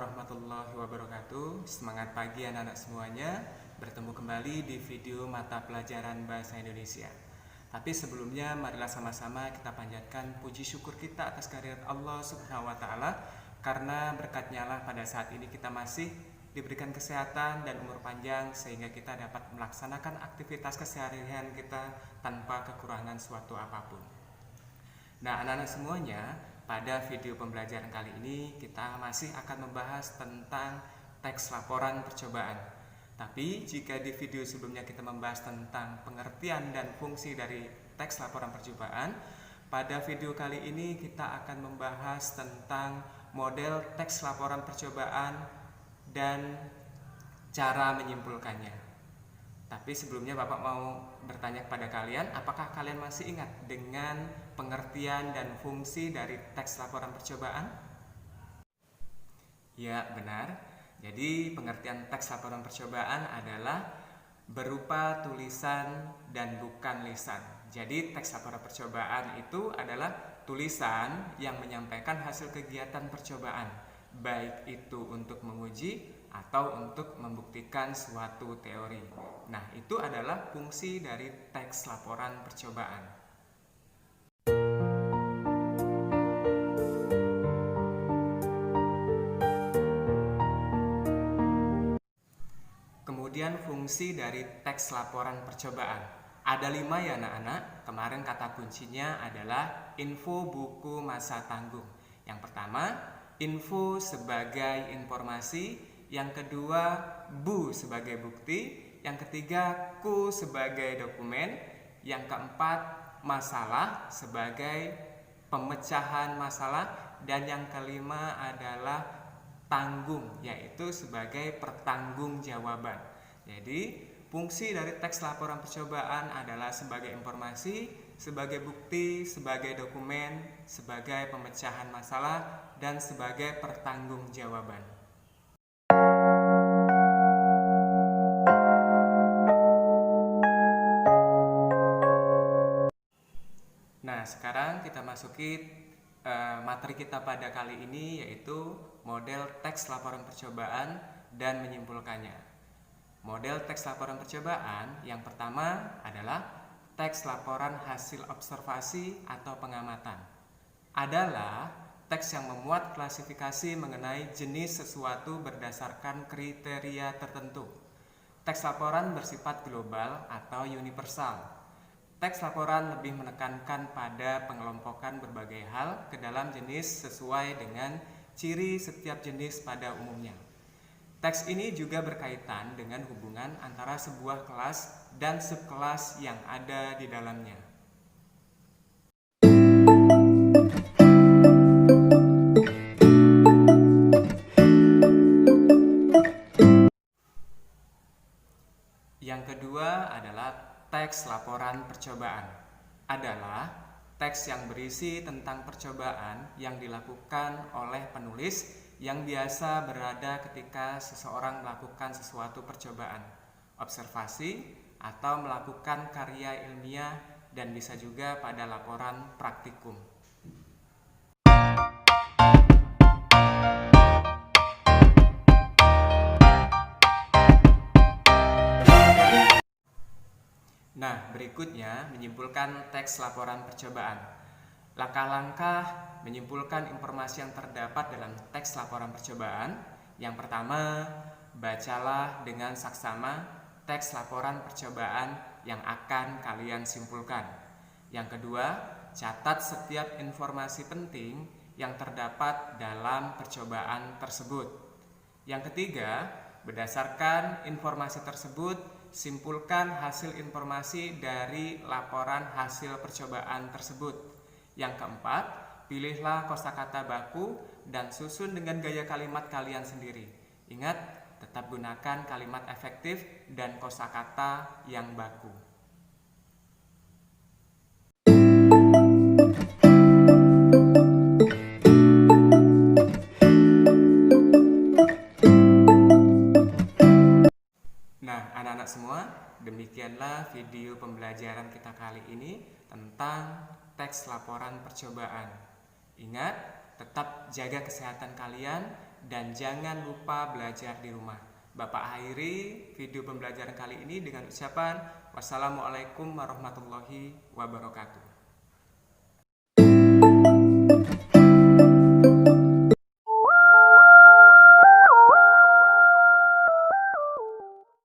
warahmatullahi wabarakatuh. Semangat pagi anak-anak semuanya. Bertemu kembali di video mata pelajaran Bahasa Indonesia. Tapi sebelumnya marilah sama-sama kita panjatkan puji syukur kita atas kehadirat Allah Subhanahu wa taala, karena berkatnya lah pada saat ini kita masih diberikan kesehatan dan umur panjang sehingga kita dapat melaksanakan aktivitas keseharian kita tanpa kekurangan suatu apapun. Nah, anak-anak semuanya, pada video pembelajaran kali ini kita masih akan membahas tentang teks laporan percobaan. Tapi jika di video sebelumnya kita membahas tentang pengertian dan fungsi dari teks laporan percobaan, pada video kali ini kita akan membahas tentang model teks laporan percobaan dan cara menyimpulkannya. Tapi sebelumnya Bapak mau bertanya kepada kalian, apakah kalian masih ingat dengan pengertian dan fungsi dari teks laporan percobaan? Ya, benar. Jadi pengertian teks laporan percobaan adalah berupa tulisan dan bukan lisan. Jadi teks laporan percobaan itu adalah tulisan yang menyampaikan hasil kegiatan percobaan, baik itu untuk menguji atau untuk membuktikan suatu teori. Nah, itu adalah fungsi dari teks laporan percobaan. Kemudian fungsi dari teks laporan percobaan. Ada 5 ya anak-anak. Kemarin kata kuncinya adalah info buku masa tanggung. Yang pertama, info sebagai informasi. Yang kedua, bu sebagai bukti. Yang ketiga, ku sebagai dokumen. Yang keempat, masalah sebagai pemecahan masalah. Dan yang kelima adalah tanggung, yaitu sebagai pertanggungjawaban. Jadi, fungsi dari teks laporan percobaan adalah sebagai informasi, sebagai bukti, sebagai dokumen, sebagai pemecahan masalah, dan sebagai pertanggungjawaban. Nah, sekarang kita masuki materi kita pada kali ini, yaitu model teks laporan percobaan dan menyimpulkannya. Model teks laporan percobaan yang pertama adalah teks laporan hasil observasi atau pengamatan. Adalah teks yang memuat klasifikasi mengenai jenis sesuatu berdasarkan kriteria tertentu. Teks laporan bersifat global atau universal. Teks laporan lebih menekankan pada pengelompokan berbagai hal ke dalam jenis sesuai dengan ciri setiap jenis pada umumnya. Teks ini juga berkaitan dengan hubungan antara sebuah kelas dan subkelas yang ada di dalamnya. Yang kedua adalah teks laporan percobaan. Adalah teks yang berisi tentang percobaan yang dilakukan oleh penulis yang biasa berada ketika seseorang melakukan sesuatu percobaan, observasi, atau melakukan karya ilmiah, dan bisa juga pada laporan praktikum. Nah, berikutnya menyimpulkan teks laporan percobaan. Langkah-langkah menyimpulkan informasi yang terdapat dalam teks laporan percobaan. Yang pertama, bacalah dengan saksama teks laporan percobaan yang akan kalian simpulkan. Yang kedua, catat setiap informasi penting yang terdapat dalam percobaan tersebut. Yang ketiga, berdasarkan informasi tersebut, simpulkan hasil informasi dari laporan hasil percobaan tersebut. Yang keempat, pilihlah kosakata baku dan susun dengan gaya kalimat kalian sendiri. Ingat, tetap gunakan kalimat efektif dan kosakata yang baku. Anak-anak semua, demikianlah video pembelajaran kita kali ini tentang teks laporan percobaan. Ingat, tetap jaga kesehatan kalian dan jangan lupa belajar di rumah. Bapak akhiri video pembelajaran kali ini dengan ucapan wassalamualaikum warahmatullahi wabarakatuh.